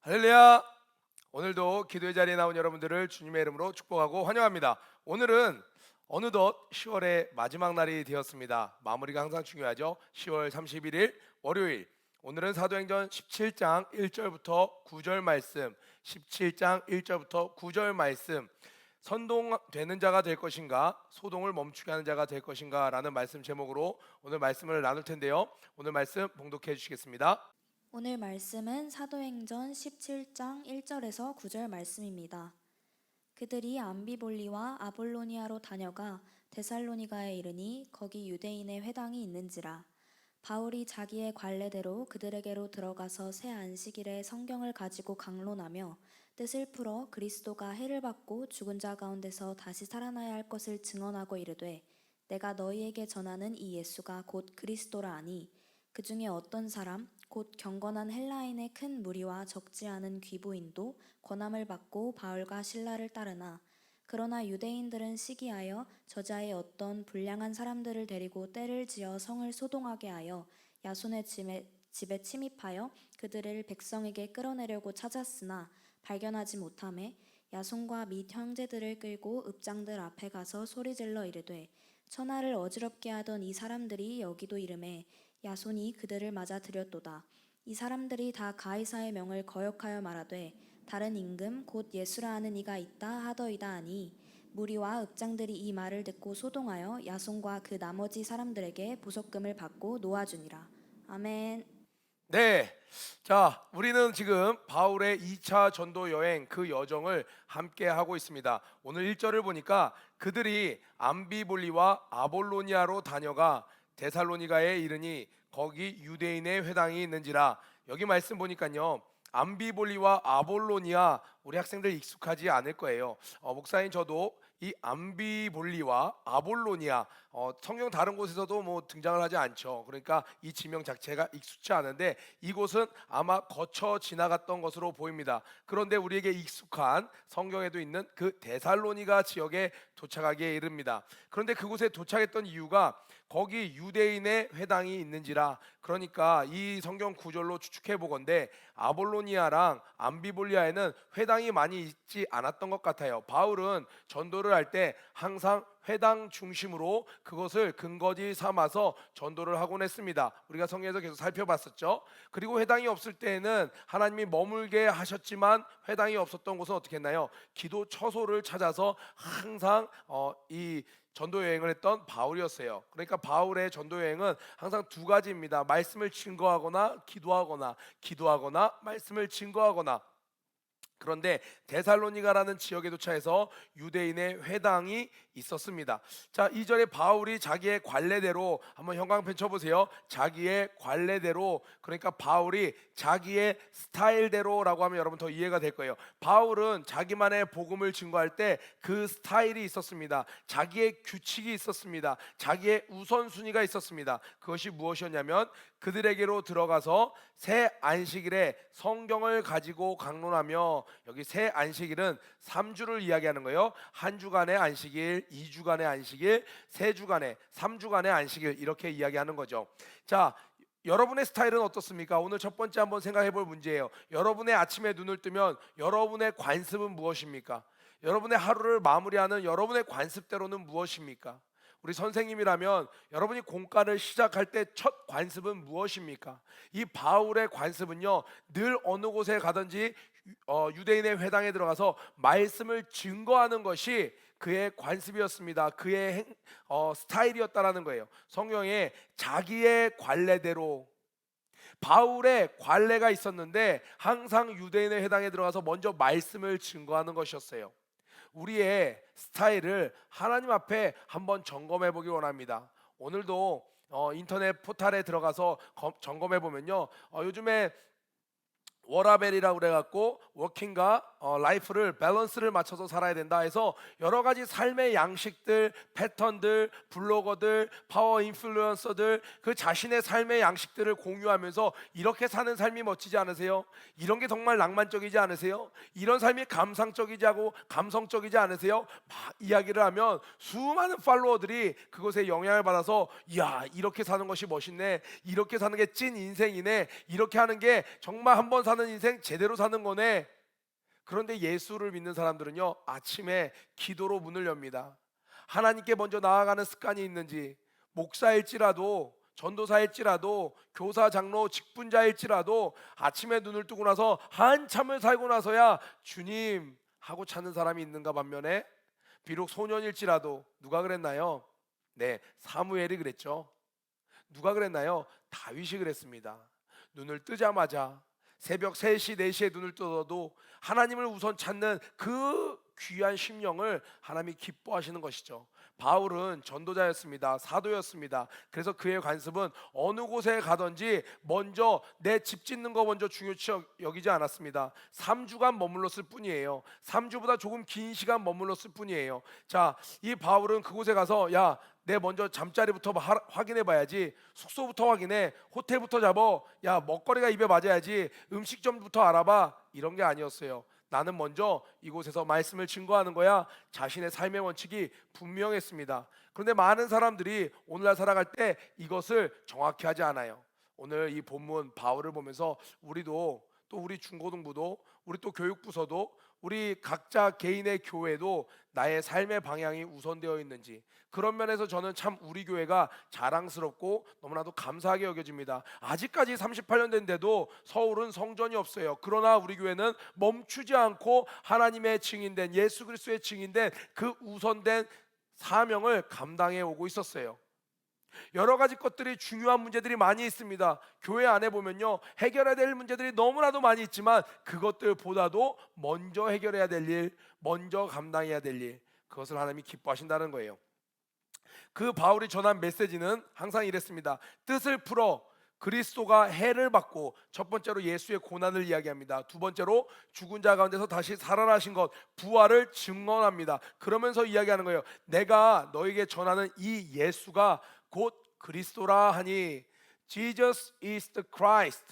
할렐루야. 오늘도 기도의 자리에 나온 여러분들을 주님의 이름으로 축복하고 환영합니다. 오늘은 어느덧 10월의 마지막 날이 되었습니다. 마무리가 항상 중요하죠. 10월 31일 월요일. 오늘은 사도행전 17장 1절부터 9절 말씀, 17장 1절부터 9절 말씀, 선동되는 자가 될 것인가, 소동을 멈추게 하는 자가 될 것인가 라는 말씀 제목으로 오늘 말씀을 나눌 텐데요. 오늘 말씀 봉독해 주시겠습니다. 오늘 말씀은 사도행전 17장 1절에서 9절 말씀입니다. 그들이 암비볼리와 아볼로니아로 다녀가 데살로니가에 이르니 거기 유대인의 회당이 있는지라. 바울이 자기의 관례대로 그들에게로 들어가서 새 안식일에 성경을 가지고 강론하며 뜻을 풀어 그리스도가 해를 받고 죽은 자 가운데서 다시 살아나야 할 것을 증언하고 이르되, 내가 너희에게 전하는 이 예수가 곧 그리스도라 하니, 그 중에 어떤 사람 곧 경건한 헬라인의 큰 무리와 적지 않은 귀부인도 권함을 받고 바울과 실라를 따르나, 그러나 유대인들은 시기하여 저자의 어떤 불량한 사람들을 데리고 떼를 지어 성을 소동하게 하여 야손의 집에 침입하여 그들을 백성에게 끌어내려고 찾았으나 발견하지 못하매 야손과 및 형제들을 끌고 읍장들 앞에 가서 소리질러 이르되, 천하를 어지럽게 하던 이 사람들이 여기도 이르매 야손이 그들을 맞아 들였도다. 이 사람들이 다 가이사의 명을 거역하여 말하되, 다른 임금 곧 예수라 하는 이가 있다 하더이다 하니, 무리와 읍장들이 이 말을 듣고 소동하여 야손과 그 나머지 사람들에게 보석금을 받고 놓아주니라. 아멘. 네. 자, 우리는 지금 바울의 2차 전도 여행 그 여정을 함께 하고 있습니다. 오늘 1절을 보니까 그들이 암비볼리와 아볼로니아로 다녀가 데살로니가에 이르니 거기 유대인의 회당이 있는지라. 여기 말씀 보니까요. 암비볼리와 아볼로니아 우리 학생들 익숙하지 않을 거예요. 목사님 저도 이 암비볼리와 아볼로니아 성경 다른 곳에서도 뭐 등장을 하지 않죠. 그러니까 이 지명 자체가 익숙치 않은데 이곳은 아마 거쳐 지나갔던 것으로 보입니다. 그런데 우리에게 익숙한 성경에도 있는 그 데살로니가 지역에 도착하기에 이릅니다. 그런데 그곳에 도착했던 이유가 거기 유대인의 회당이 있는지라. 그러니까 이 성경 구절로 추측해 보건대 아볼로니아랑 암비볼리아에는 회당이 많이 있지 않았던 것 같아요. 바울은 전도를 할 때 항상 회당 중심으로 그것을 근거지 삼아서 전도를 하곤 했습니다. 우리가 성경에서 계속 살펴봤었죠. 그리고 회당이 없을 때에는 하나님이 머물게 하셨지만 회당이 없었던 곳은 어떻게 했나요? 기도 처소를 찾아서 항상 이 전도 여행을 했던 바울이었어요. 그러니까 바울의 전도 여행은 항상 두 가지입니다. 말씀을 증거하거나 기도하거나 말씀을 증거하거나. 그런데 데살로니가라는 지역에 도착해서 유대인의 회당이 있었습니다. 자, 2절에 바울이 자기의 관례대로 한번 형광펜 쳐보세요. 자기의 관례대로, 그러니까 바울이 자기의 스타일대로라고 하면 여러분 더 이해가 될 거예요. 바울은 자기만의 복음을 증거할 때 그 스타일이 있었습니다. 자기의 규칙이 있었습니다. 자기의 우선순위가 있었습니다. 그것이 무엇이었냐면 그들에게로 들어가서 새 안식일에 성경을 가지고 강론하며, 여기 새 안식일은 3주를 이야기하는 거예요. 한 주간의 안식일, 2주간의 안식일, 3주간의, 3주간의 안식일, 이렇게 이야기하는 거죠. 자, 여러분의 스타일은 어떻습니까? 오늘 첫 번째 한번 생각해 볼 문제예요. 여러분의 아침에 눈을 뜨면 여러분의 관습은 무엇입니까? 여러분의 하루를 마무리하는 여러분의 관습대로는 무엇입니까? 우리 선생님이라면 여러분이 공과를 시작할 때 첫 관습은 무엇입니까? 이 바울의 관습은요, 늘 어느 곳에 가든지 유대인의 회당에 들어가서 말씀을 증거하는 것이 그의 관습이었습니다. 그의 스타일이었다라는 거예요. 성경에 자기의 관례대로, 바울의 관례가 있었는데 항상 유대인의 회당에 들어가서 먼저 말씀을 증거하는 것이었어요. 우리의 스타일을 하나님 앞에 한번 점검해 보기 원합니다. 오늘도 인터넷 포털에 들어가서 점검해 보면요, 요즘에 워라벨이라고 그래갖고 워킹과 라이프를 밸런스를 맞춰서 살아야 된다 해서 여러 가지 삶의 양식들, 패턴들, 블로거들, 파워 인플루언서들 그 자신의 삶의 양식들을 공유하면서 이렇게 사는 삶이 멋지지 않으세요? 이런 게 정말 낭만적이지 않으세요? 이런 삶이 감상적이지 하고 감성적이지 않으세요? 막 이야기를 하면 수많은 팔로워들이 그것에 영향을 받아서 야, 이렇게 사는 것이 멋있네, 이렇게 사는 게 찐 인생이네, 이렇게 하는 게 정말 한 번 사는 인생 제대로 사는 거네. 그런데 예수를 믿는 사람들은요, 아침에 기도로 문을 엽니다. 하나님께 먼저 나아가는 습관이 있는지, 목사일지라도 전도사일지라도 교사 장로 직분자일지라도 아침에 눈을 뜨고 나서 한참을 살고 나서야 주님 하고 찾는 사람이 있는가 반면에, 비록 소년일지라도 누가 그랬나요? 네, 사무엘이 그랬죠. 누가 그랬나요? 다윗이 그랬습니다. 눈을 뜨자마자 새벽 3시, 4시에 눈을 떠도 하나님을 우선 찾는 그 귀한 심령을 하나님이 기뻐하시는 것이죠. 바울은 전도자였습니다. 사도였습니다. 그래서 그의 관습은 어느 곳에 가든지 먼저 내 집 짓는 거 먼저 중요치 여기지 않았습니다. 3주간 머물렀을 뿐이에요. 3주보다 조금 긴 시간 머물렀을 뿐이에요. 자, 이 바울은 그곳에 가서 야, 내 먼저 잠자리부터 확인해 봐야지, 숙소부터 확인해, 호텔부터 잡어, 야, 먹거리가 입에 맞아야지, 음식점부터 알아봐, 이런 게 아니었어요. 나는 먼저 이곳에서 말씀을 증거하는 거야. 자신의 삶의 원칙이 분명했습니다. 그런데 많은 사람들이 오늘날 살아갈 때 이것을 정확히 하지 않아요. 오늘 이 본문 바울을 보면서 우리도, 또 우리 중고등부도, 우리 또 교육부서도, 우리 각자 개인의 교회도 나의 삶의 방향이 우선되어 있는지, 그런 면에서 저는 참 우리 교회가 자랑스럽고 너무나도 감사하게 여겨집니다. 아직까지 38년 된데도 서울은 성전이 없어요. 그러나 우리 교회는 멈추지 않고 하나님의 증인된, 예수 그리스도의 증인된 그 우선된 사명을 감당해 오고 있었어요. 여러 가지 것들이, 중요한 문제들이 많이 있습니다. 교회 안에 보면요, 해결해야 될 문제들이 너무나도 많이 있지만 그것들보다도 먼저 해결해야 될 일, 먼저 감당해야 될 일, 그것을 하나님이 기뻐하신다는 거예요. 그 바울이 전한 메시지는 항상 이랬습니다. 뜻을 풀어 그리스도가 해를 받고, 첫 번째로 예수의 고난을 이야기합니다. 두 번째로 죽은 자 가운데서 다시 살아나신 것, 부활을 증언합니다. 그러면서 이야기하는 거예요. 내가 너에게 전하는 이 예수가 곧 그리스도라 하니, Jesus is the Christ.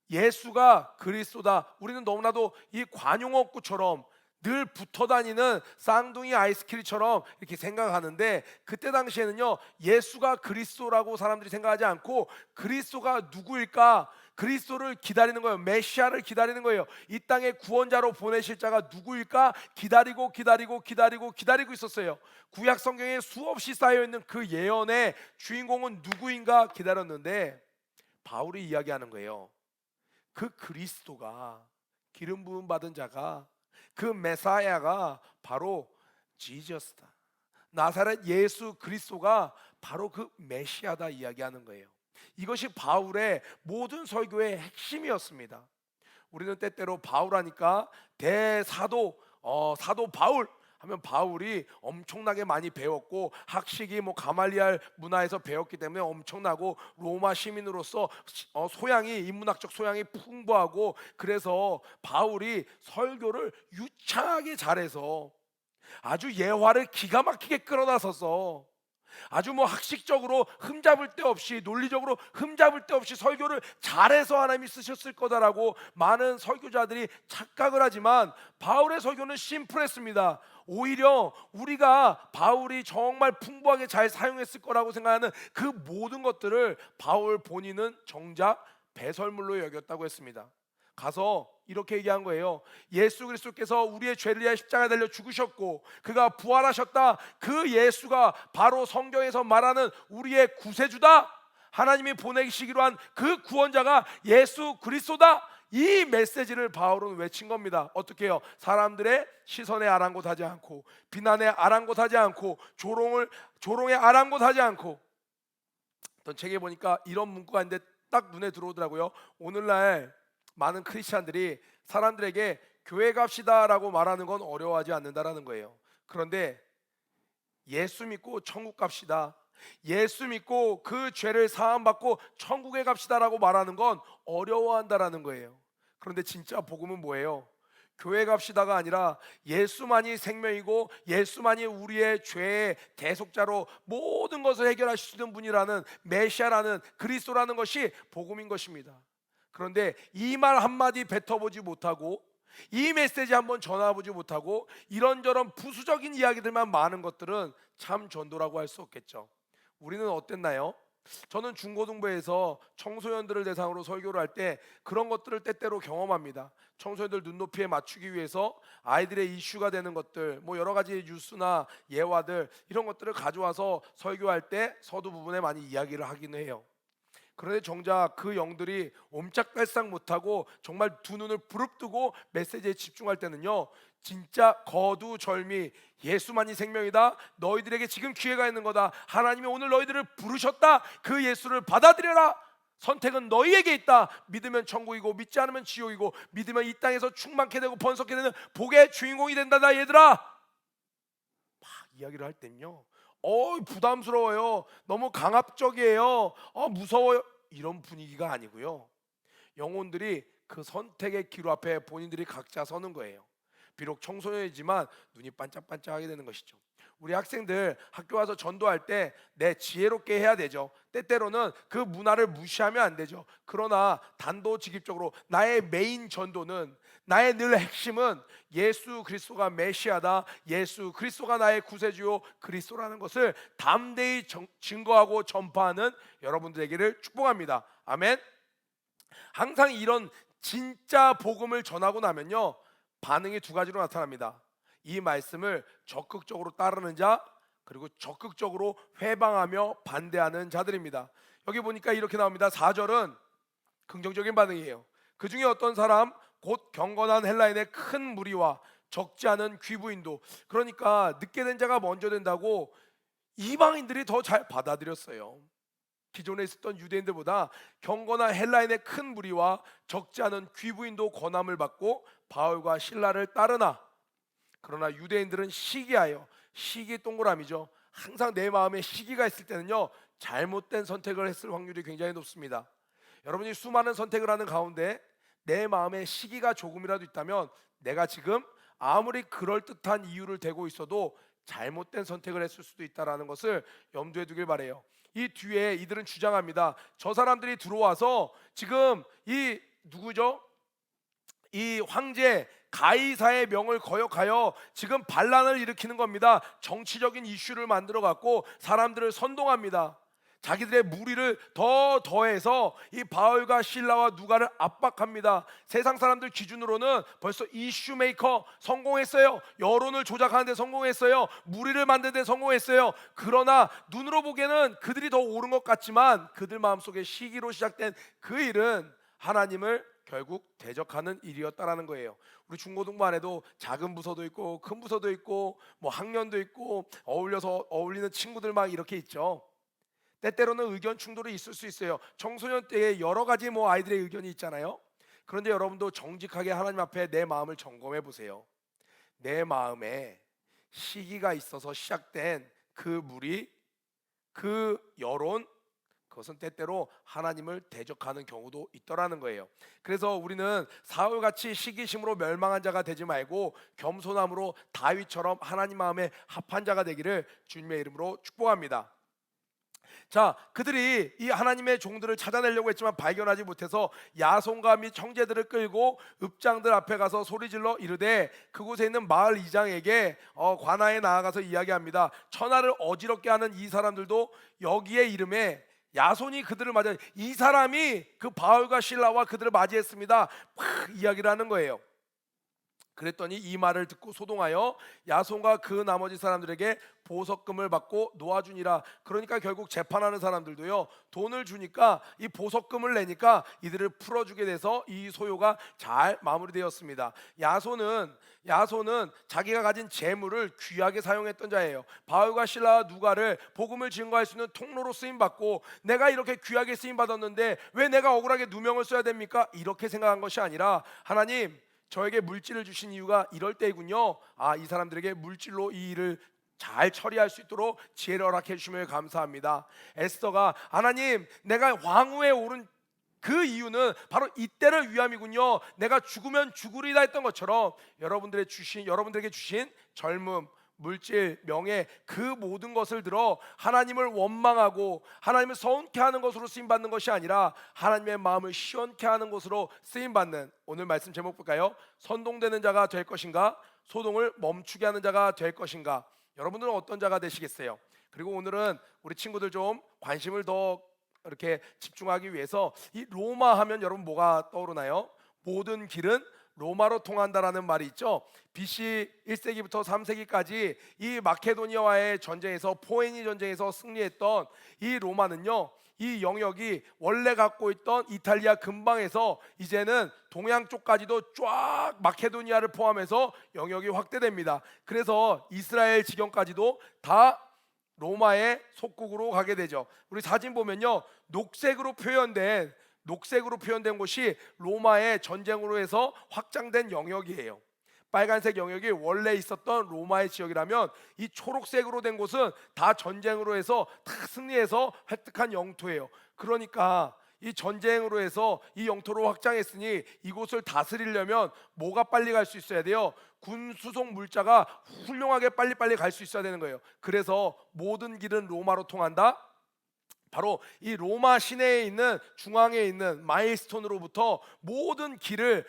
예수가 그리스도다. 우리는 너무나도 이 관용어구처럼 늘 붙어 다니는 쌍둥이 아이스크림처럼 이렇게 생각하는데, 그때 당시에는요, 예수가 그리스도라고 사람들이 생각하지 않고 그리스도가 누구일까? 그리스도를 기다리는 거예요. 메시아를 기다리는 거예요. 이 땅에 구원자로 보내실 자가 누구일까? 기다리고 있었어요. 구약 성경에 수없이 쌓여 있는 그 예언의 주인공은 누구인가 기다렸는데, 바울이 이야기하는 거예요. 그 그리스도가, 기름 부음 받은 자가, 그 메사야가 바로 지저스다. 나사렛 예수 그리스도가 바로 그 메시아다 이야기하는 거예요. 이것이 바울의 모든 설교의 핵심이었습니다. 우리는 때때로 바울하니까 대사도, 사도 바울 하면 바울이 엄청나게 많이 배웠고, 학식이 뭐 가말리알 문화에서 배웠기 때문에 엄청나고, 로마 시민으로서 소양이, 인문학적 소양이 풍부하고, 그래서 바울이 설교를 유창하게 잘해서 아주 예화를 기가 막히게 끌어다서서 아주 뭐 학식적으로 흠잡을 데 없이, 논리적으로 흠잡을 데 없이 설교를 잘해서 하나님이 쓰셨을 거다라고 많은 설교자들이 착각을 하지만, 바울의 설교는 심플했습니다. 오히려 우리가 바울이 정말 풍부하게 잘 사용했을 거라고 생각하는 그 모든 것들을 바울 본인은 정작 배설물로 여겼다고 했습니다. 가서 이렇게 얘기한 거예요. 예수 그리스도께서 우리의 죄를 위하여 십자가에 달려 죽으셨고 그가 부활하셨다. 그 예수가 바로 성경에서 말하는 우리의 구세주다. 하나님이 보내시기로 한 그 구원자가 예수 그리스도다. 이 메시지를 바울은 외친 겁니다. 어떻게 해요? 사람들의 시선에 아랑곳하지 않고, 비난에 아랑곳하지 않고, 조롱에 아랑곳하지 않고. 어떤 책에 보니까 이런 문구가 있는데 딱 눈에 들어오더라고요. 오늘날 많은 크리스찬들이 사람들에게 교회 갑시다라고 말하는 건 어려워하지 않는다라는 거예요. 그런데 예수 믿고 천국 갑시다, 예수 믿고 그 죄를 사함받고 천국에 갑시다라고 말하는 건 어려워한다라는 거예요. 그런데 진짜 복음은 뭐예요? 교회 갑시다가 아니라 예수만이 생명이고 예수만이 우리의 죄의 대속자로 모든 것을 해결하실 수 있는 분이라는 메시아라는 그리스도라는 것이 복음인 것입니다. 그런데 이 말 한마디 뱉어보지 못하고 이 메시지 한번 전화보지 못하고 이런저런 부수적인 이야기들만 많은 것들은 참 전도라고 할 수 없겠죠. 우리는 어땠나요? 저는 중고등부에서 청소년들을 대상으로 설교를 할 때 그런 것들을 때때로 경험합니다. 청소년들 눈높이에 맞추기 위해서 아이들의 이슈가 되는 것들, 뭐 여러 가지 뉴스나 예화들 이런 것들을 가져와서 설교할 때 서두 부분에 많이 이야기를 하기는 해요. 그런데 정작 그 영들이 옴짝달싹 못하고 정말 두 눈을 부릅뜨고 메시지에 집중할 때는요, 진짜 거두절미 예수만이 생명이다, 너희들에게 지금 기회가 있는 거다, 하나님이 오늘 너희들을 부르셨다, 그 예수를 받아들여라, 선택은 너희에게 있다, 믿으면 천국이고 믿지 않으면 지옥이고 믿으면 이 땅에서 충만케 되고 번성케 되는 복의 주인공이 된다다 얘들아, 막 이야기를 할 때는요, 부담스러워요, 너무 강압적이에요, 무서워요, 이런 분위기가 아니고요, 영혼들이 그 선택의 기로 앞에 본인들이 각자 서는 거예요. 비록 청소년이지만 눈이 반짝반짝하게 되는 것이죠. 우리 학생들 학교 와서 전도할 때 내 지혜롭게 해야 되죠. 때때로는 그 문화를 무시하면 안 되죠. 그러나 단도직입적으로 나의 메인 전도는, 나의 늘 핵심은 예수 그리스도가 메시아다, 예수 그리스도가 나의 구세주요 그리스도라는 것을 담대히 증거하고 전파하는 여러분들에게를 축복합니다. 아멘. 항상 이런 진짜 복음을 전하고 나면요, 반응이 두 가지로 나타납니다. 이 말씀을 적극적으로 따르는 자, 그리고 적극적으로 회방하며 반대하는 자들입니다. 여기 보니까 이렇게 나옵니다. 4절은 긍정적인 반응이에요. 그 중에 어떤 사람 곧 경건한 헬라인의 큰 무리와 적지 않은 귀부인도, 그러니까 늦게 된 자가 먼저 된다고 이방인들이 더 잘 받아들였어요. 기존에 있었던 유대인들보다 경건한 헬라인의 큰 무리와 적지 않은 귀부인도 권함을 받고 바울과 실라를 따르나, 그러나 유대인들은 시기하여, 시기 동그라미죠, 항상 내 마음에 시기가 있을 때는요, 잘못된 선택을 했을 확률이 굉장히 높습니다. 여러분이 수많은 선택을 하는 가운데 내 마음에 시기가 조금이라도 있다면 내가 지금 아무리 그럴듯한 이유를 대고 있어도 잘못된 선택을 했을 수도 있다는 것을 염두에 두길 바라요. 이 뒤에 이들은 주장합니다. 저 사람들이 들어와서 지금 이 누구죠? 이 황제 가이사의 명을 거역하여 지금 반란을 일으키는 겁니다. 정치적인 이슈를 만들어 갖고 사람들을 선동합니다. 자기들의 무리를 더해서 이 바울과 실라와 누가를 압박합니다. 세상 사람들 기준으로는 벌써 이슈 메이커 성공했어요. 여론을 조작하는 데 성공했어요. 무리를 만드는 데 성공했어요. 그러나 눈으로 보기에는 그들이 더 옳은 것 같지만 그들 마음속에 시기로 시작된 그 일은 하나님을 결국 대적하는 일이었다라는 거예요. 우리 중고등부 안에도 작은 부서도 있고 큰 부서도 있고 뭐 학년도 있고 어울려서 어울리는 친구들 막 이렇게 있죠. 때때로는 의견 충돌이 있을 수 있어요. 청소년 때에 여러 가지 뭐 아이들의 의견이 있잖아요. 그런데 여러분도 정직하게 하나님 앞에 내 마음을 점검해 보세요. 내 마음에 시기가 있어서 시작된 그 무리, 그 여론, 그것은 때때로 하나님을 대적하는 경우도 있더라는 거예요. 그래서 우리는 사울같이 시기심으로 멸망한 자가 되지 말고 겸손함으로 다윗처럼 하나님 마음에 합한 자가 되기를 주님의 이름으로 축복합니다. 자, 그들이 이 하나님의 종들을 찾아내려고 했지만 발견하지 못해서 야손과 및 형제들을 끌고 읍장들 앞에 가서 소리질러 이르되, 그곳에 있는 마을 이장에게 관아에 나아가서 이야기합니다. 천하를 어지럽게 하는 이 사람들도 여기에 이름에 야손이 그들을 맞아, 이 사람이 그 바울과 실라와 그들을 맞이했습니다, 막 이야기를 하는 거예요. 그랬더니 이 말을 듣고 소동하여 야손과 그 나머지 사람들에게 보석금을 받고 놓아주니라. 그러니까 결국 재판하는 사람들도요, 돈을 주니까 이 보석금을 내니까 이들을 풀어주게 돼서 이 소요가 잘 마무리되었습니다. 야손은 자기가 가진 재물을 귀하게 사용했던 자예요. 바울과 실라와 누가를 복음을 증거할 수 있는 통로로 쓰임받고, 내가 이렇게 귀하게 쓰임받았는데 왜 내가 억울하게 누명을 써야 됩니까? 이렇게 생각한 것이 아니라, 하나님 저에게 물질을 주신 이유가 이럴 때이군요. 이 사람들에게 물질로 이 일을 잘 처리할 수 있도록 지혜를 허락해 주시며 감사합니다. 에스더가 하나님, 내가 왕위에 오른 그 이유는 바로 이때를 위함이군요. 내가 죽으면 죽으리라 했던 것처럼 여러분들에게 주신 젊음, 물질, 명예, 그 모든 것을 들어 하나님을 원망하고 하나님을 서운케 하는 것으로 쓰임 받는 것이 아니라 하나님의 마음을 시원케 하는 것으로 쓰임 받는, 오늘 말씀 제목 볼까요? 선동되는 자가 될 것인가? 소동을 멈추게 하는 자가 될 것인가? 여러분들은 어떤 자가 되시겠어요? 그리고 오늘은 우리 친구들 좀 관심을 더 이렇게 집중하기 위해서 이 로마 하면 여러분 뭐가 떠오르나요? 모든 길은 로마로 통한다라는 말이 있죠. BC 1세기부터 3세기까지 이 마케도니아와의 전쟁에서, 포에니 전쟁에서 승리했던 이 로마는요, 이 영역이 원래 갖고 있던 이탈리아 근방에서 이제는 동양 쪽까지도 쫙 마케도니아를 포함해서 영역이 확대됩니다. 그래서 이스라엘 지경까지도 다 로마의 속국으로 가게 되죠. 우리 사진 보면요, 녹색으로 표현된 곳이 로마의 전쟁으로 해서 확장된 영역이에요. 빨간색 영역이 원래 있었던 로마의 지역이라면 이 초록색으로 된 곳은 다 전쟁으로 해서 다 승리해서 획득한 영토예요. 그러니까 이 전쟁으로 해서 이 영토로 확장했으니 이곳을 다스리려면 뭐가 빨리 갈 수 있어야 돼요? 군 수송 물자가 훌륭하게 빨리빨리 갈 수 있어야 되는 거예요. 그래서 모든 길은 로마로 통한다. 바로 이 로마 시내에 있는, 중앙에 있는 마일스톤으로부터 모든 길을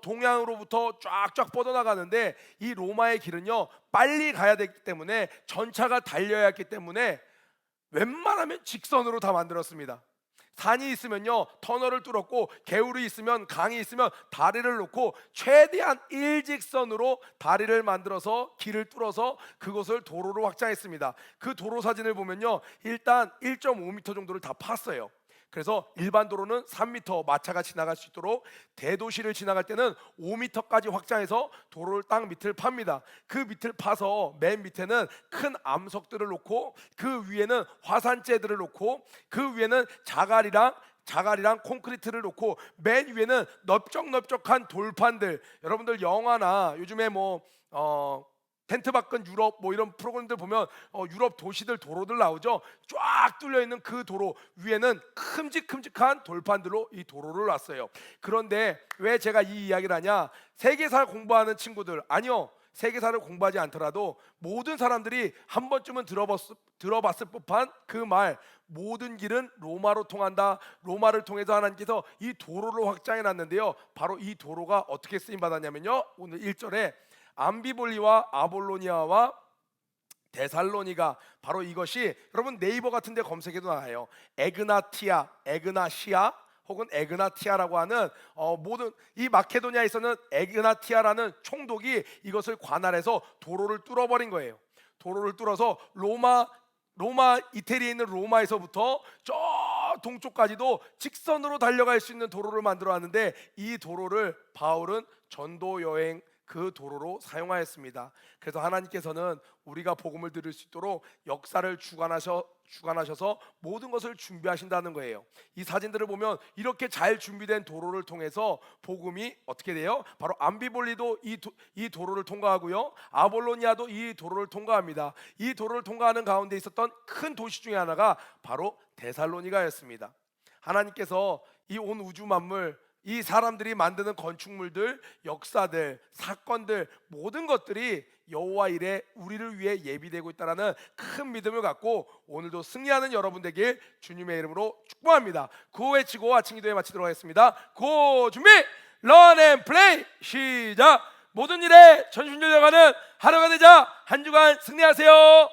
동양으로부터 쫙쫙 뻗어나가는데, 이 로마의 길은요 빨리 가야 되기 때문에, 전차가 달려야 했기 때문에 웬만하면 직선으로 다 만들었습니다. 산이 있으면요 터널을 뚫었고, 개울이 있으면, 강이 있으면 다리를 놓고 최대한 일직선으로 다리를 만들어서 길을 뚫어서 그곳을 도로로 확장했습니다. 그 도로 사진을 보면요, 일단 1.5m 정도를 다 팠어요. 그래서 일반 도로는 3m, 마차가 지나갈 수 있도록, 대도시를 지나갈 때는 5m까지 확장해서 도로를 딱 밑을 팝니다. 그 밑을 파서 맨 밑에는 큰 암석들을 놓고, 그 위에는 화산재들을 놓고, 그 위에는 자갈이랑 콘크리트를 놓고, 맨 위에는 넓적넓적한 돌판들, 여러분들 영화나 요즘에 텐트 밖은 유럽 이런 프로그램들 보면 유럽 도시들 도로들 나오죠. 쫙 뚫려 있는 그 도로 위에는 큼직큼직한 돌판들로 이 도로를 놨어요. 그런데 왜 제가 이 이야기를 하냐? 세계사 공부하는 친구들, 아니요, 세계사를 공부하지 않더라도 모든 사람들이 한 번쯤은 들어봤을 법한 그 말, 모든 길은 로마로 통한다. 로마를 통해서 하나님께서 이 도로를 확장해 놨는데요, 바로 이 도로가 어떻게 쓰임 받았냐면요, 오늘 1절에 암비볼리와 아볼로니아와 데살로니가, 바로 이것이 여러분 네이버 같은 데 검색해도 나와요. 에그나시아 혹은 에그나티아라고 하는 모든 이 마케도니아에서는 에그나티아라는 총독이 이것을 관할해서 도로를 뚫어버린 거예요. 도로를 뚫어서 로마 이태리에 있는 로마에서부터 저 동쪽까지도 직선으로 달려갈 수 있는 도로를 만들어 왔는데, 이 도로를 바울은 전도 여행 그 도로로 사용하였습니다. 그래서 하나님께서는 우리가 복음을 들을 수 있도록 역사를 주관하셔서 모든 것을 준비하신다는 거예요. 이 사진들을 보면 이렇게 잘 준비된 도로를 통해서 복음이 어떻게 돼요? 바로 암비볼리도 이 도로를 통과하고요, 아볼로니아도 이 도로를 통과합니다. 이 도로를 통과하는 가운데 있었던 큰 도시 중에 하나가 바로 데살로니가였습니다. 하나님께서 이 온 우주 만물, 이 사람들이 만드는 건축물들, 역사들, 사건들, 모든 것들이 여호와 일에 우리를 위해 예비되고 있다는 큰 믿음을 갖고 오늘도 승리하는 여러분 되길 주님의 이름으로 축복합니다. 구호 외치고 아침 기도에 마치도록 하겠습니다. 고 준비, 런 앤 플레이, 시작. 모든 일에 전심전력하는 하루가 되자. 한 주간 승리하세요.